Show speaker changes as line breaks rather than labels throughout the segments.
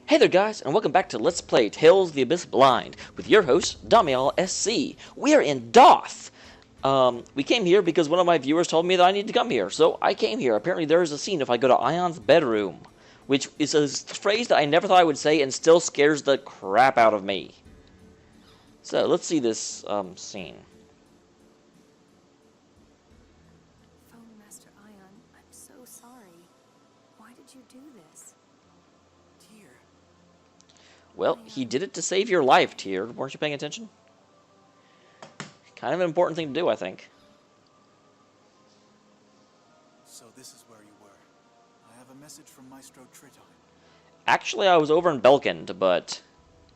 Hey there guys, and welcome back to Let's Play Tales of the Abyss Blind, with your host, Damiel SC. We are in Doth! We came here because one of my viewers told me that I needed to come here, so I came here. Apparently there is a scene if I go to Ion's bedroom, which is a phrase that I never thought I would say and still scares the crap out of me. So, let's see this, scene.
Phone Master Ion, I'm so sorry. Why did you do this?
Dear.
Well, he did it to save your life, Tyr. Weren't you paying attention? Kind of an important thing to do, I think.
So this is where you were. I have a message from Maestro Triton.
Actually, I was over in Belkind, but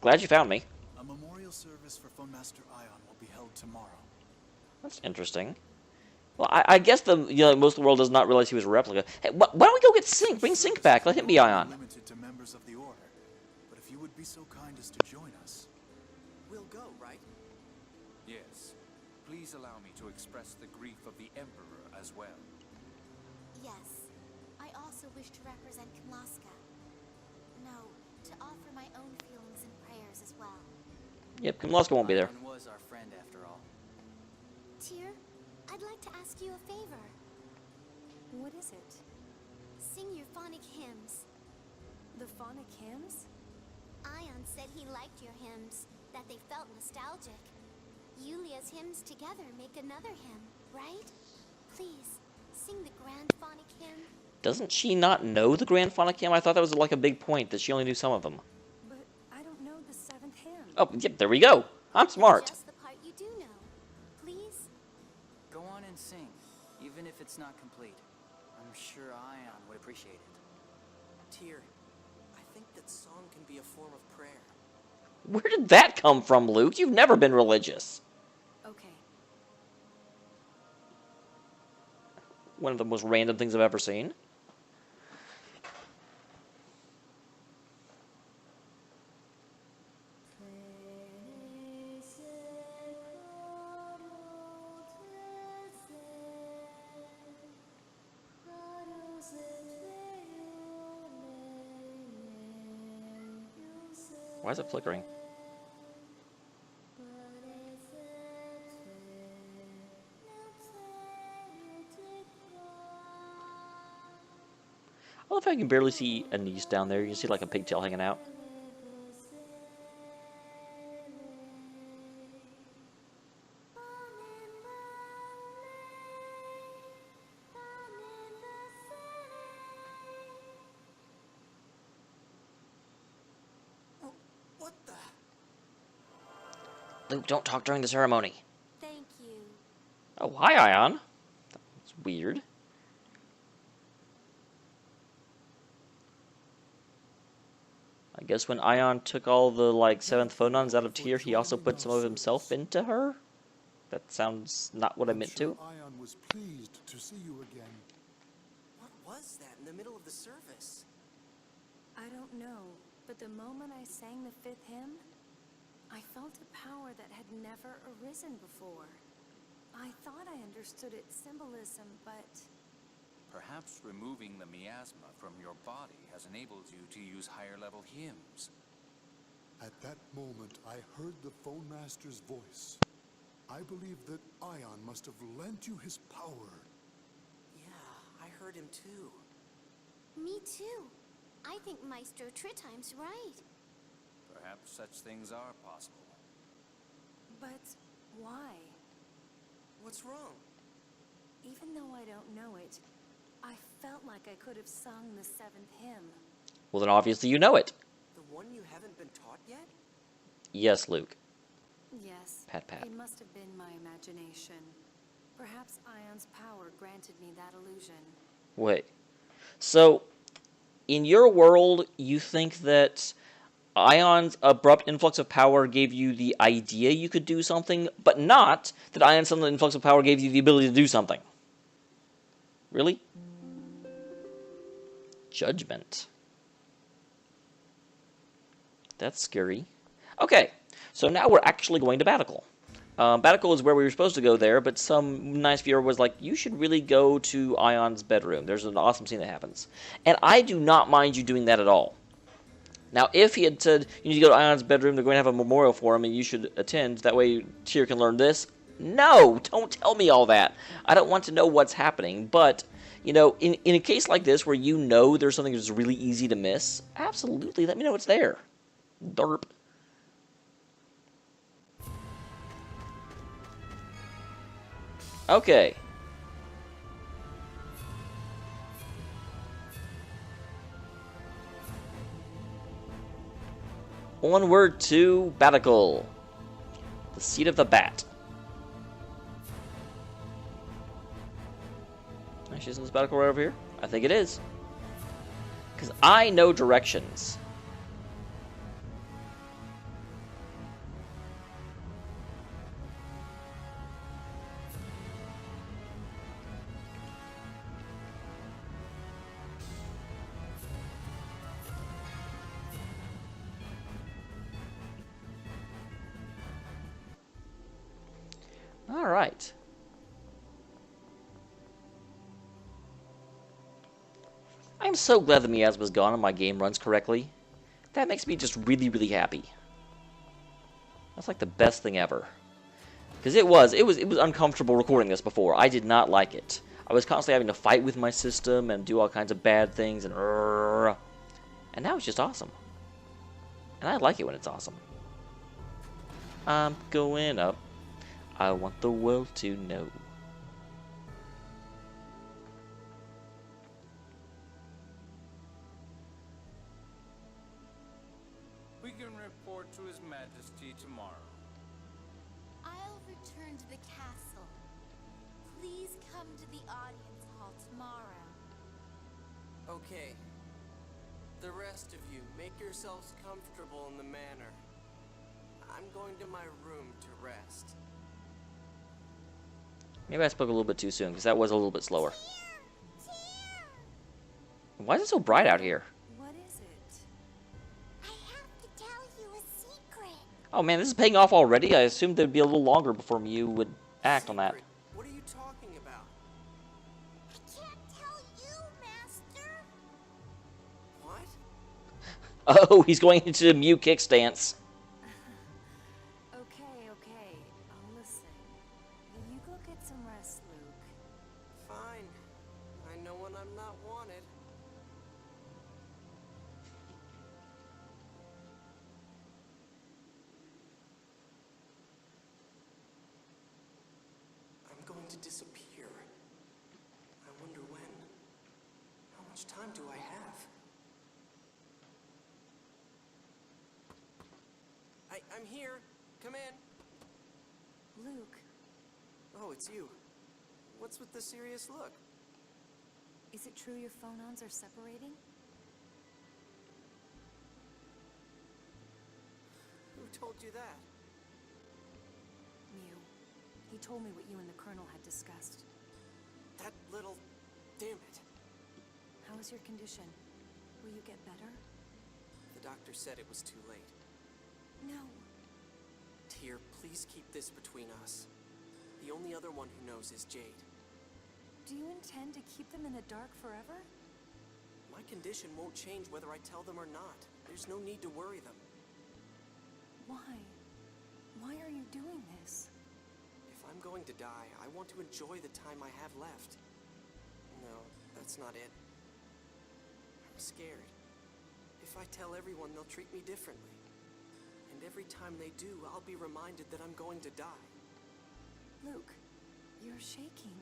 glad you found me.
A memorial service for Phone Master Ion will be held tomorrow.
That's interesting. Well, I guess most of the world does not realize he was a replica. Hey, why don't we go get Sync? Bring Sync back. Let him be Ion.
Limited to members of the Order, but if you would be so kind as to join us, we'll go, right?
Yes. Please allow me to express the grief of the Emperor as well.
Yes. I also wish to represent Kimlaska. No, to offer my own feelings and prayers as well.
Yep, Kimlaska won't be there.
Ion was our friend after all.
Tyr, I'd like to ask you a favor.
What is it?
Sing your phonic hymns.
The phonic hymns?
Ion said he liked your hymns, that they felt nostalgic. Yulia's hymns together make another hymn, right? Please, sing the Grand Phonic Hymn.
Doesn't she not know the Grand Phonic Hymn? I thought that was like a big point, that she only knew some of them.
But I don't know the seventh hymn.
Oh, yep, there we go. I'm smart.
Just the part you do know. Please?
Go on and sing, even if it's not complete. I'm sure Ion would appreciate it.
Tyr, I think that song can be a form of prayer.
Where did that come from, Luke? You've never been religious.
Okay.
One of the most random things I've ever seen. Why is it flickering? I love how you can barely see a niece down there. You can see like a pigtail hanging out.
What the?
Luke, don't talk during the ceremony.
Thank you.
Oh, hi, Ion. That's weird. I guess when Ion took all the, like, 7th phonons out of Tyr, he also put some of himself into her? That sounds not what I meant to.
Ion was pleased to see you again.
What was that in the middle of the service?
I don't know, but the moment I sang the fifth hymn, I felt a power that had never arisen before. I thought I understood its symbolism, but
Perhaps removing the miasma from your body has enabled you to use higher-level hymns.
At that moment, I heard the Phone Master's voice. I believe that Ion must have lent you his power.
Yeah, I heard him too.
Me too. I think Maestro Triton's right.
Perhaps such things are possible.
but why?
What's wrong?
Even though I don't know it, I felt like I could have sung the seventh hymn.
Well, then obviously you know it.
The one you haven't been taught yet?
Yes, Luke.
Yes,
Pat, pat.
it must have been my imagination. Perhaps Ion's power granted me that illusion.
Wait. So, in your world, you think that Ion's abrupt influx of power gave you the idea you could do something, but not that Ion's sudden influx of power gave you the ability to do something. Really? Judgment. That's scary. Okay, so now we're actually going to Batical. Batical is where we were supposed to go there, but some nice viewer was like, you should really go to Ion's bedroom. There's an awesome scene that happens. And I do not mind you doing that at all. Now, if he had said, you need to go to Ion's bedroom, they're going to have a memorial for him, and you should attend, that way Tyr can learn this. No! Don't tell me all that. I don't want to know what's happening, but, you know, in a case like this where you know there's something that's really easy to miss, absolutely, let me know it's there. Derp. Okay. Onward to Batical, the seat of the bat. Actually, isn't this Batical right over here? I think it is. Because I know directions. All right. I'm so glad the miasma's gone and my game runs correctly. That makes me just really, really happy. That's like the best thing ever. Because it was uncomfortable recording this before. I did not like it. I was constantly having to fight with my system and do all kinds of bad things and now it's just awesome. And I like it when it's awesome. I'm going up. I want the world to know.
We can report to His Majesty tomorrow.
I'll return to the castle. Please come to the audience hall tomorrow.
Okay. The rest of you, make yourselves comfortable in the manor. I'm going to my room to rest.
Maybe I spoke a little bit too soon, because that was a little bit slower. Why is it so bright out here?
What is it?
I have to tell you a secret.
Oh man, this is paying off already? I assumed there'd be a little longer before Mew would act on that.
Secret? What are you talking about?
I can't tell you, Master.
What?
Oh, he's going into the Mew kick stance.
Okay, I'll listen. You go get some rest, Luke.
Fine. I know when I'm not wanted. I'm going to disappear. I wonder when. How much time do I have? I'm here. Come in.
Luke,
Oh, it's you. What's with the serious look?
is it true your phonons are separating?
Who told you that?
Mew. He told me what you and the Colonel had discussed.
That little... Damn it.
How is your condition? Will you get better?
The doctor said it was too late.
No.
Tyr, please keep this between us. The only other one who knows is Jade.
Do you intend to keep them in the dark forever?
My condition won't change whether I tell them or not. There's no need to worry them.
Why? Why are you doing this?
If I'm going to die, I want to enjoy the time I have left. No, that's not it. I'm scared. If I tell everyone, they'll treat me differently. And every time they do, I'll be reminded that I'm going to die.
Luke, you're shaking.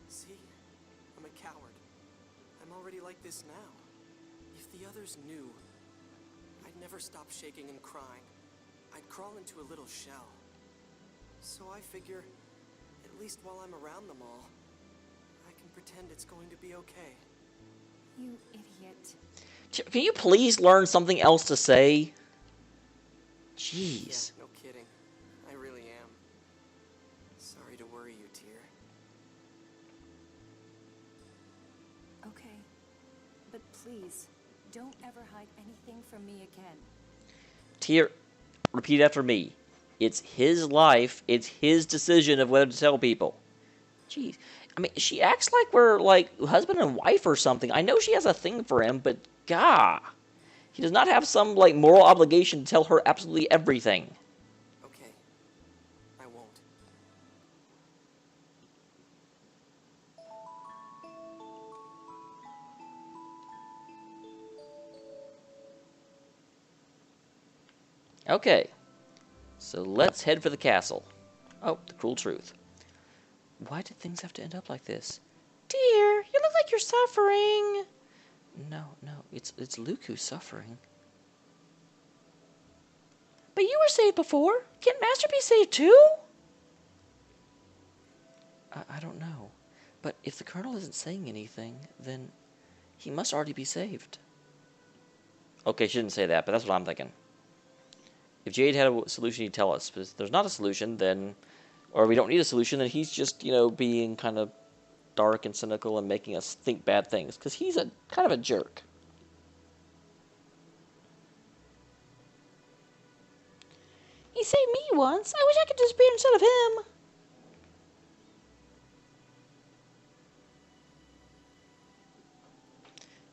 See? I'm a coward. I'm already like this now. If the others knew, I'd never stop shaking and crying. I'd crawl into a little shell. So I figure, at least while I'm around them all, I can pretend it's going to be okay.
You idiot.
Can you please learn something else to say? Jeez.
Yeah, no kidding. I really am. Sorry to worry you, Tyr.
Okay. But please, don't ever hide anything from me again.
Tyr, repeat after me. It's his life. It's his decision of whether to tell people. Jeez. I mean, she acts like we're, like, husband and wife or something. I know she has a thing for him, but, gah. He does not have some, like, moral obligation to tell her absolutely everything.
Okay. I won't.
Okay. So let's head for the castle. Oh, the cruel truth. Why did things have to end up like this? Dear, you look like you're suffering. No, it's Luke who's suffering. But you were saved before. Can't Master be saved too? I don't know. But if the Colonel isn't saying anything, then he must already be saved. Okay, she didn't say that, but that's what I'm thinking. If Jade had a solution, he'd tell us. But if there's not a solution, then... Or we don't need a solution, then he's just, you know, being kind of dark and cynical and making us think bad things. Because he's a kind of a jerk. He saved me once. I wish I could disappear instead of him.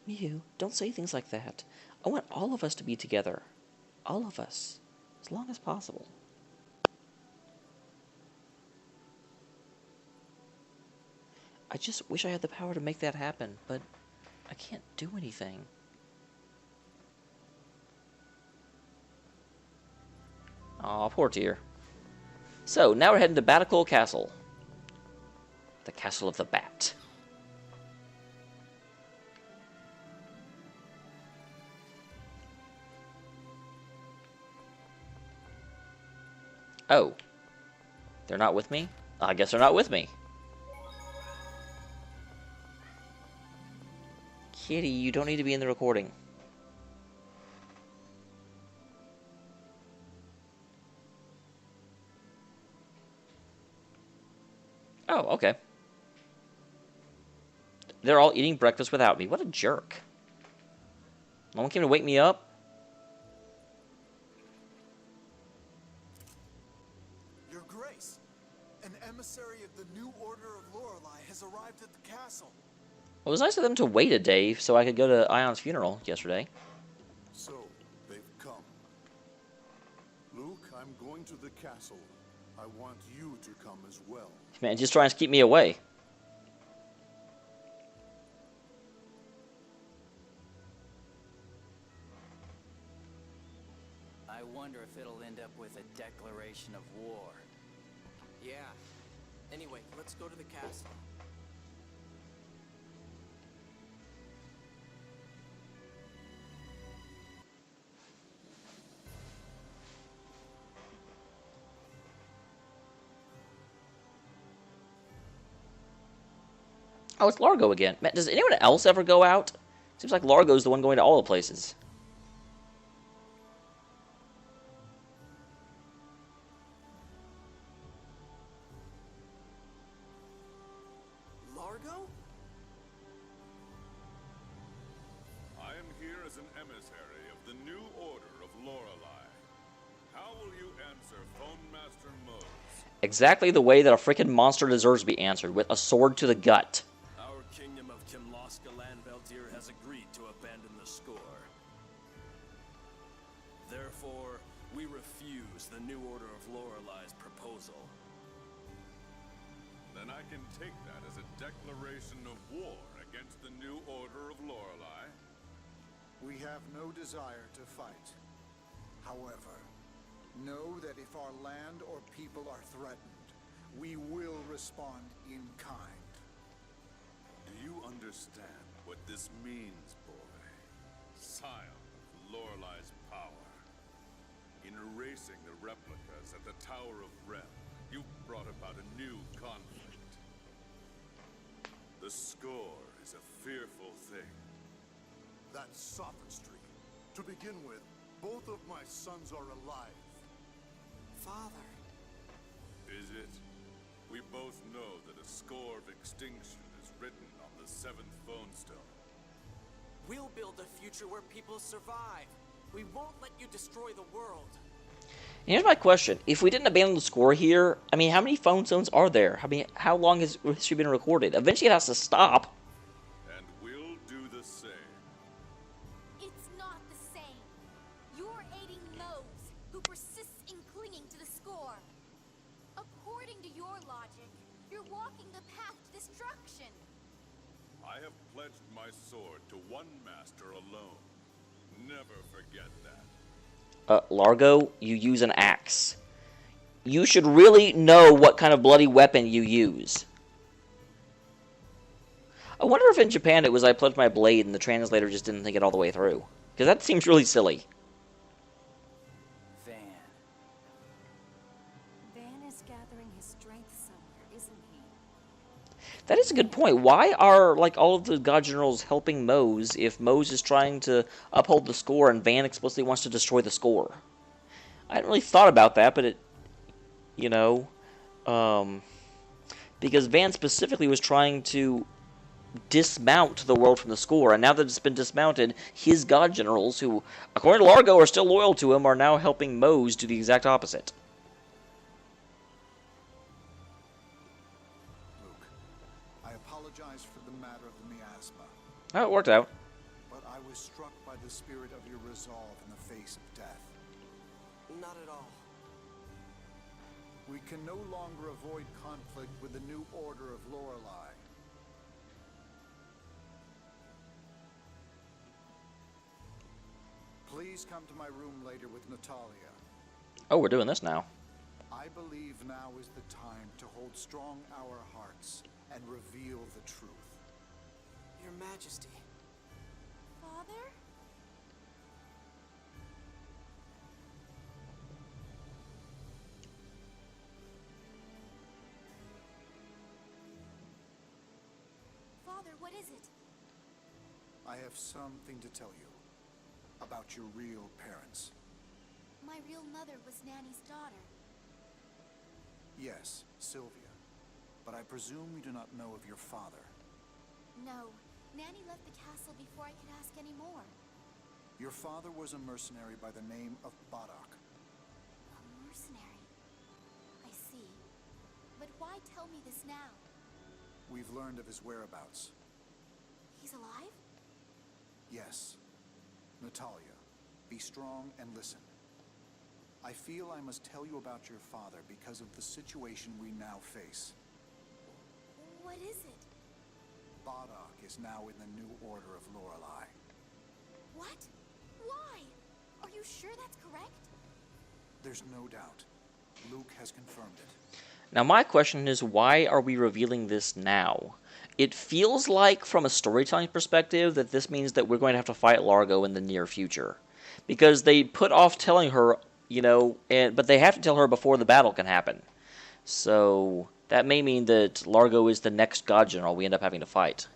Mew, don't say things like that. I want all of us to be together. All of us. As long as possible. I just wish I had the power to make that happen, but I can't do anything. Aw, poor dear. So, now we're heading to Batical Castle. The Castle of the Bat. Oh. They're not with me? I guess they're not with me. Kitty, you don't need to be in the recording. Oh, okay. They're all eating breakfast without me. What a jerk. No one came to wake me up?
Your Grace, an emissary of the New Order of Lorelei has arrived at the castle.
Well, it was nice of them to wait a day so I could go to Ion's funeral yesterday.
So, they've come. Luke, I'm going to the castle. I want you to come as well.
Man, just trying to keep me away.
I wonder if it'll end up with a declaration of war.
Yeah. Anyway, let's go to the castle.
Oh, it's Largo again. Man, does anyone else ever go out? Seems like Largo's the one going to all the places.
Largo?
I am here as an emissary of the New Order of Lorelei. How will you answer Phone Master Mose?
Exactly the way that a freaking monster deserves to be answered, with a sword to the gut.
Our kingdom of Kimloska Landveldir has agreed to abandon the score. Therefore, we refuse the New Order of Lorelei's proposal.
Then I can take that as a declaration of war against the New Order of Lorelei.
We have no desire to fight. However, know that if our land or people are threatened, we will respond in kind.
Do you understand what this means, boy? Scion of Lorelei's power. In erasing the replicas at the Tower of Rem, you brought about a new conflict. The score is a fearful thing.
That's sophistry. To begin with, both of my sons are alive.
Father.
Is it? We both know that a score of extinction is written on the 7th phone stone.
We'll build a future where people survive. We won't let you destroy the world.
And here's my question. If we didn't abandon the score here, I mean, how many phone zones are there? I mean, how long has history been recorded? Eventually it has to stop.
And we'll do the same.
It's not the same. walking the path to destruction.
I have pledged my sword to one master alone. Never forget that.
Largo, you use an axe. You should really know what kind of bloody weapon you use. I wonder if in Japan it was I pledged my blade and the translator just didn't think it all the way through. Because that seems really silly.
Van.
Van is gathering his strength somewhere, isn't he?
That is a good point. Why are, like, all of the God Generals helping Mose if Mose is trying to uphold the score and Van explicitly wants to destroy the score? I hadn't really thought about that, but it, you know, because Van specifically was trying to dismount the world from the score, and now that it's been dismounted, his God Generals, who, according to Largo, are still loyal to him, are now helping Mose do the exact opposite.
Luke, I apologize for the matter of the miasma,
Oh, it worked out.
but I was struck by the spirit of your resolve in the face of death.
Not at all.
We can no longer avoid conflict with the new order of Lorelei. Please come to my room later with Natalia.
Oh, we're doing this now.
I believe now is the time to hold strong our hearts and reveal the truth.
Your Majesty.
Father? Father, what is it?
I have something to tell you about your real parents.
My real mother was Nanny's daughter.
Yes, Sylvia. But I presume you do not know of your father.
No, Nanny left the castle before I could ask any more.
Your father was a mercenary by the name of Barak.
A mercenary. I see. But why tell me this now?
We've learned of his whereabouts.
He's alive?
Yes. Natalia, be strong and listen. I feel I must tell you about your father because of the situation we now face.
What is it?
Barak is now in the new order of Lorelei.
What? Why? Are you sure that's correct?
There's no doubt. Luke has confirmed it.
Now, my question is, why are we revealing this now? It feels like, from a storytelling perspective, that this means that we're going to have to fight Largo in the near future. Because they put off telling her, you know, but they have to tell her before the battle can happen. So, that may mean that Largo is the next God General we end up having to fight.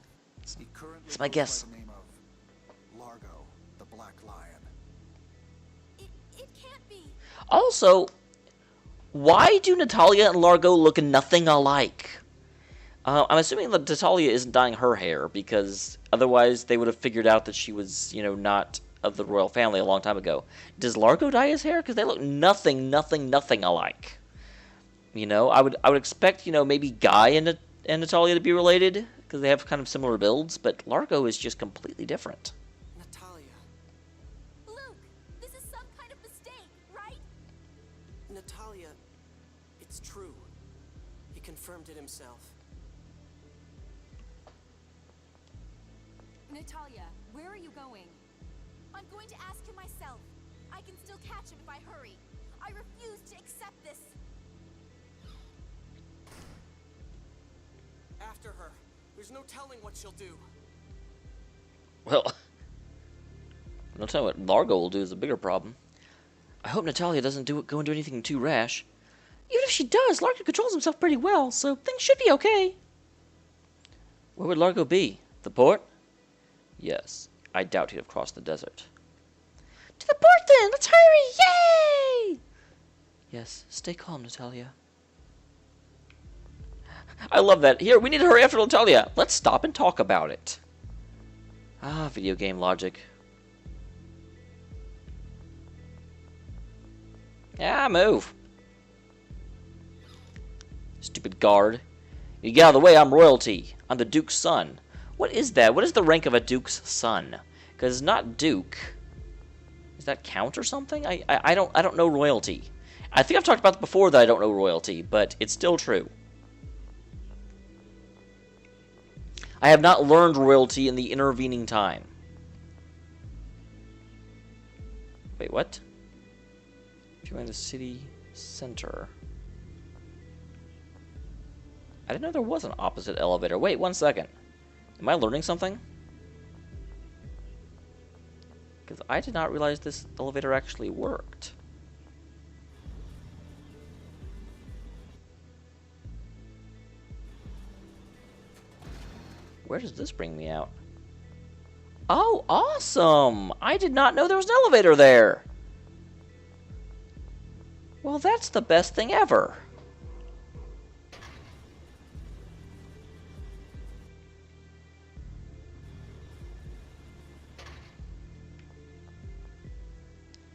He currently
It's my
goes
guess.
by the name of Largo, the Black Lion.
It can't be.
Also, why do Natalia and Largo look nothing alike? I'm assuming that Natalia isn't dyeing her hair, because otherwise they would have figured out that she was, you know, not of the royal family a long time ago. Does Largo dye his hair? Because they look nothing alike. You know, I would expect, you know, maybe Guy and Natalia to be related, because they have kind of similar builds, but Largo is just completely different.
Natalia.
Luke, this is some kind of mistake, right?
Natalia, it's true. He confirmed it himself.
Natalia, where are you going?
I'm going to ask him myself. I can still catch him if I hurry. I refuse to accept this.
After her. There's no telling what she'll do.
Well, I'll tell you what Largo will do is a bigger problem. I hope Natalia doesn't go and do anything too rash. Even if she does, Largo controls himself pretty well, so things should be okay. Where would Largo be? The port? Yes, I doubt he'd have crossed the desert. To the port then! Let's hurry! Yay! Yes, stay calm, Natalia. I love that. Here, we need to hurry after Natalia. Let's stop and talk about it. Ah, video game logic. Yeah, move. Stupid guard. You get out of the way, I'm royalty. I'm the Duke's son. What is that? What is the rank of a Duke's son? Because it's not Duke. Is that Count or something? I don't know royalty. I think I've talked about it before that I don't know royalty, but it's still true. I have not learned royalty in the intervening time. Wait, what? Join the city center. I didn't know there was an opposite elevator. Wait, 1 second. Am I learning something? Because I did not realize this elevator actually worked. Where does this bring me out? Oh, awesome! I did not know there was an elevator there! Well, that's the best thing ever.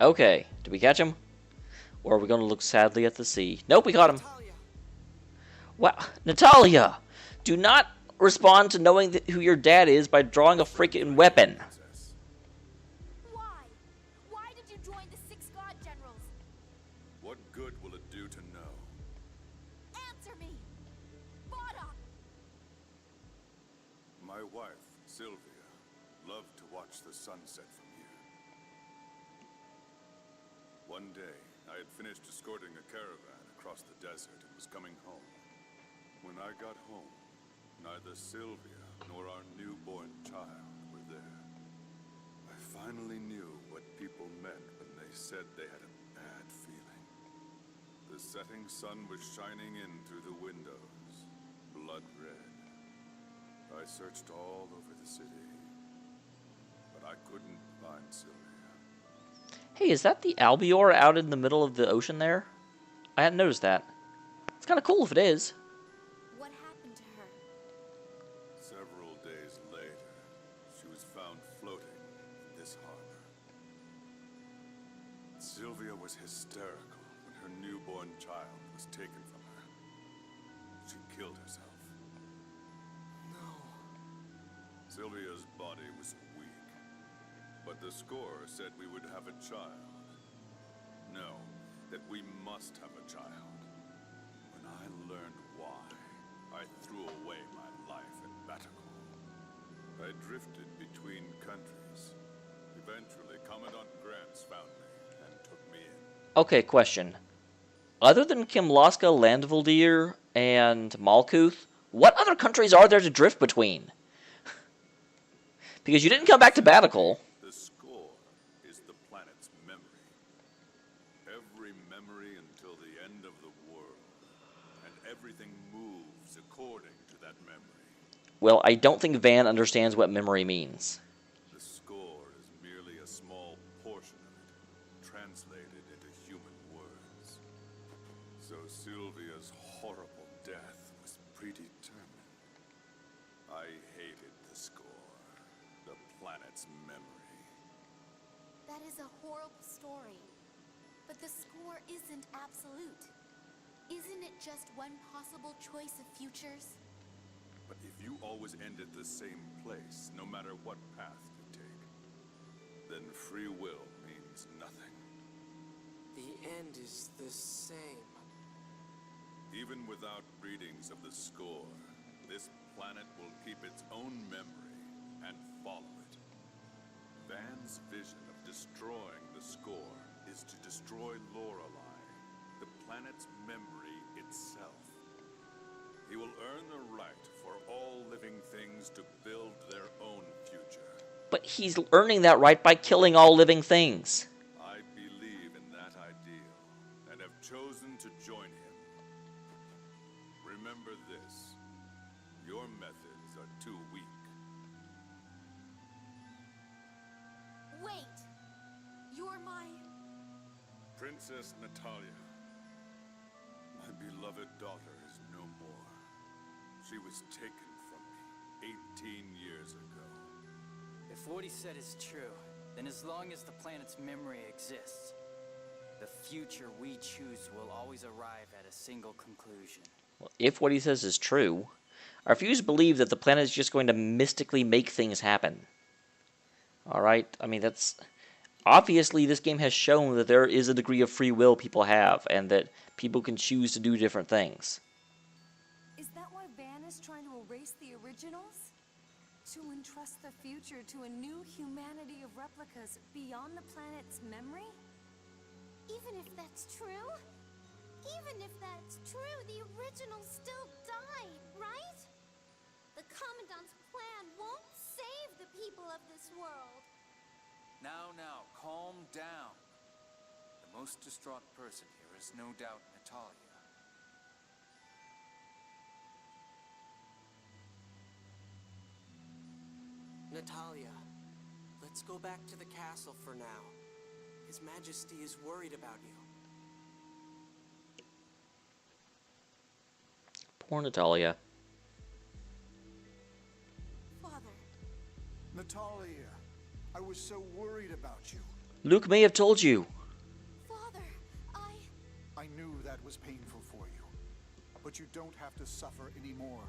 Okay, did we catch him? Or are we going to look sadly at the sea? Nope, we caught him. Wow, Natalia! Do not respond to knowing who your dad is by drawing a freaking weapon.
Why? Why did you join the 6 God Generals?
What good will it do to know?
Answer me! Bada!
My wife, Sylvia, loved to watch the sunset from here. One day, I had finished escorting a caravan across the desert and was coming home. When I got home, neither Sylvia nor our newborn child were there. I finally knew what people meant when they said they had a bad feeling. The setting sun was shining in through the windows, blood red. I searched all over the city, but I couldn't find Sylvia.
Hey, is that the albior out in the middle of the ocean there? I hadn't noticed that. It's kind of cool if it is.
What happened to her?
Several days later, she was found floating in this harbor. Sylvia was hysterical when her newborn child was taken from her. She killed herself.
No.
Sylvia's body was weak, but the score said we would have a child. No, that we must have a child. When I learned why, I threw away my life in Batakor. I drifted between countries. Eventually, Commandant Grants found me and took me in.
Okay, question. Other than Kimlaska, Landvaldir, and Malkuth, what other countries are there to drift between? Because you didn't come back to Batakor.
The score is the planet's memory. Every memory until the end of the world. And everything moves according to that memory.
Well, I don't think Van understands what memory means.
The score is merely a small portion of it, translated into human words. So Sylvia's horrible death was predetermined. I hated the score, the planet's memory.
That is a horrible story. But the score isn't absolute. Isn't it just one possible choice of futures?
But if you always end at the same place, no matter what path you take, then free will means nothing.
The end is the same.
Even without readings of the score, this planet will keep its own memory and follow it. Van's vision of destroying the score is to destroy Lorelei, the planet's memory itself. He will earn the right for all living things to build their own future.
But he's earning that right by killing all living things.
I believe in that ideal, and have chosen to join him. Remember this, your methods are too weak.
Wait! You're my...
Princess Natalia, my beloved daughter is no more. She was taken from me 18 years ago.
If what he said is true, then as long as the planet's memory exists, the future we choose will always arrive at a single conclusion.
Well, if what he says is true, our views believe that the planet is just going to mystically make things happen. Alright? I mean, that's... Obviously, this game has shown that there is a degree of free will people have, and that people can choose to do different things.
Is that why Van is trying to erase the originals? To entrust the future to a new humanity of replicas beyond the planet's memory?
Even if that's true? Even if that's true, the original still died, right? The Commandant's plan won't save the people of this world.
Now, calm down. The most distraught person here is no doubt Natalia.
Natalia, let's go back to the castle for now. His Majesty is worried about you.
Poor Natalia.
Father.
Natalia, I was so worried about you.
Luke may have told you.
Father,
I knew that was painful for you, but you don't have to suffer anymore.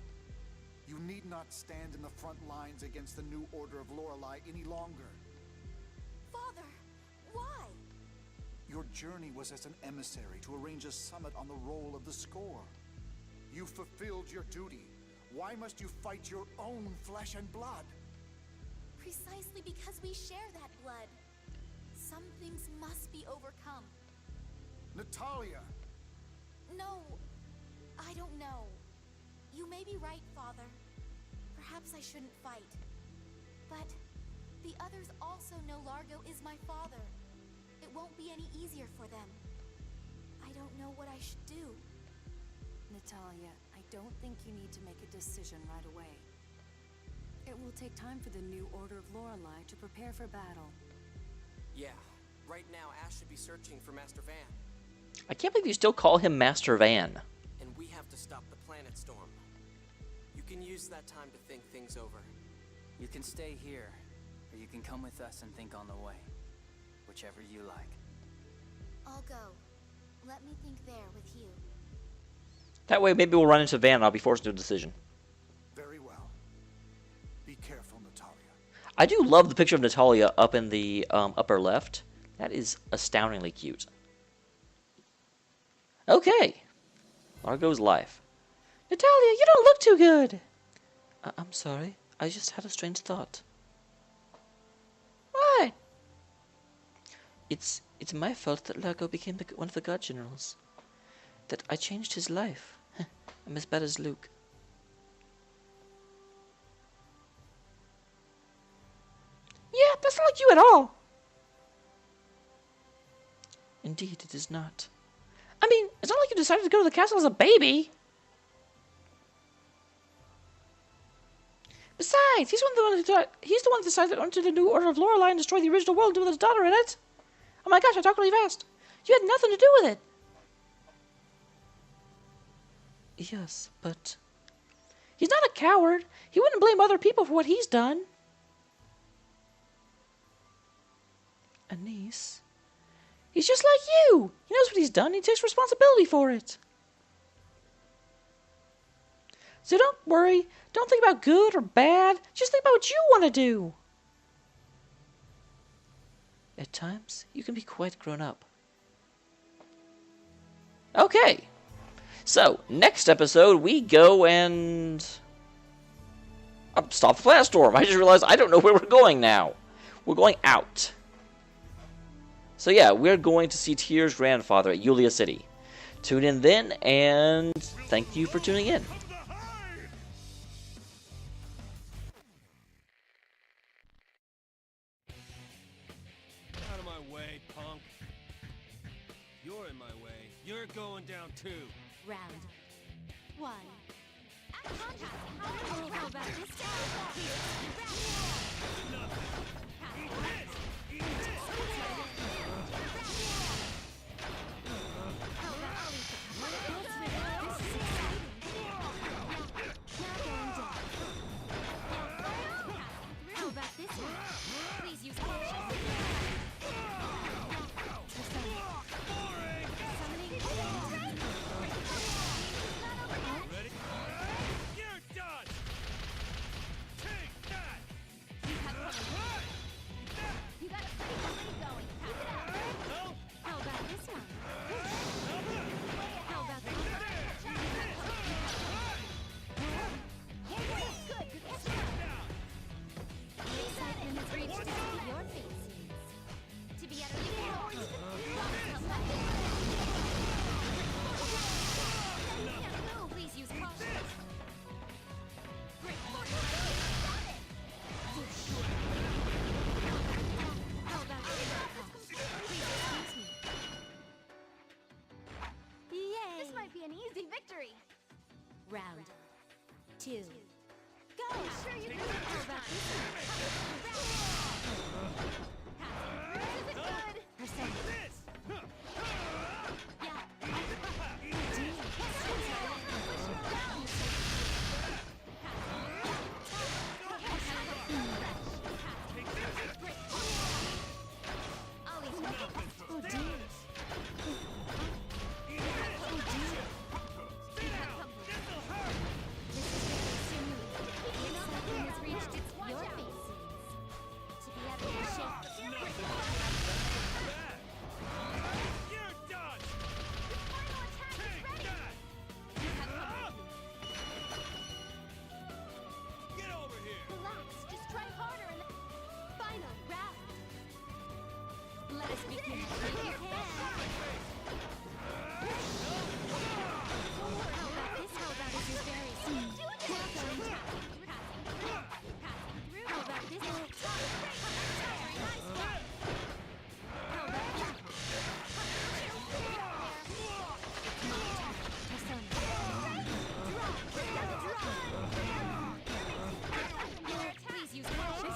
You need not stand in the front lines against the New Order of Lorelei any longer.
Father, why?
Your journey was as an emissary to arrange a summit on the roll of the score. You fulfilled your duty. Why must you fight your own flesh and blood?
Precisely because we share that blood. Some things must be overcome.
Natalia!
No, I don't know. You may be right, Father. Perhaps I shouldn't fight. But the others also know Largo is my father. It won't be any easier for them. I don't know what I should do.
Natalia, I don't think you need to make a decision right away. It will take time for the New Order of Lorelei to prepare for battle.
Yeah, right now Ash should be searching for Master Van.
I can't believe you still call him Master Van.
And we have to stop the planet storm. You can use that time to think things over.
You can stay here, or you can come with us and think on the way. Whichever you like.
I'll go. Let me think there with you.
That way maybe we'll run into Van and I'll be forced to a decision.
Very well. Be careful, Natalia.
I do love the picture of Natalia up in the upper left. That is astoundingly cute. Okay. Largo's life. Natalia, you don't look too good. I'm sorry. I just had a strange thought. What? It's my fault that Largo became one of the God Generals. That I changed his life. I'm as bad as Luke. Yeah, that's not like you at all. Indeed, it is not. I mean, it's not like you decided to go to the castle as a baby. Besides, he's the one who decided to enter the New Order of Lorelei and destroy the original world with his daughter in it. Oh my gosh, I talk really fast. You had nothing to do with it. Yes, but he's not a coward. He wouldn't blame other people for what he's done. Anise. He's just like you. He knows what he's done. He takes responsibility for it. So don't worry. Don't think about good or bad. Just think about what you want to do. At times, you can be quite grown up. Okay. So, next episode, we go and stop the planet storm. I just realized I don't know where we're going now. We're going out. So yeah, we're going to see Tyr's grandfather at Yulia City. Tune in then, and thank you for tuning in.
Out of my way, punk. You're in my way. You're going down too.
Round 1. At contact, how about this How about this one? Please use caution.
Ready? You're done! Take that!
You have Round 2. Go! Sure you can. How about this one? This is good. Persona. Yeah. Oh dear. Let us begin. If you can. How about this? How about this is very soon. Passing through. How about this? How about that? Please use caution.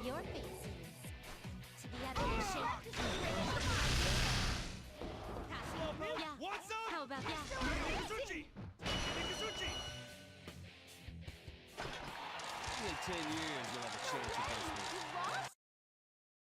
Your face to be out of shape. Yeah.
What's up?
How about that?
Mikazuchi! Mikazuchi! In 10 years, you'll have a chance against me.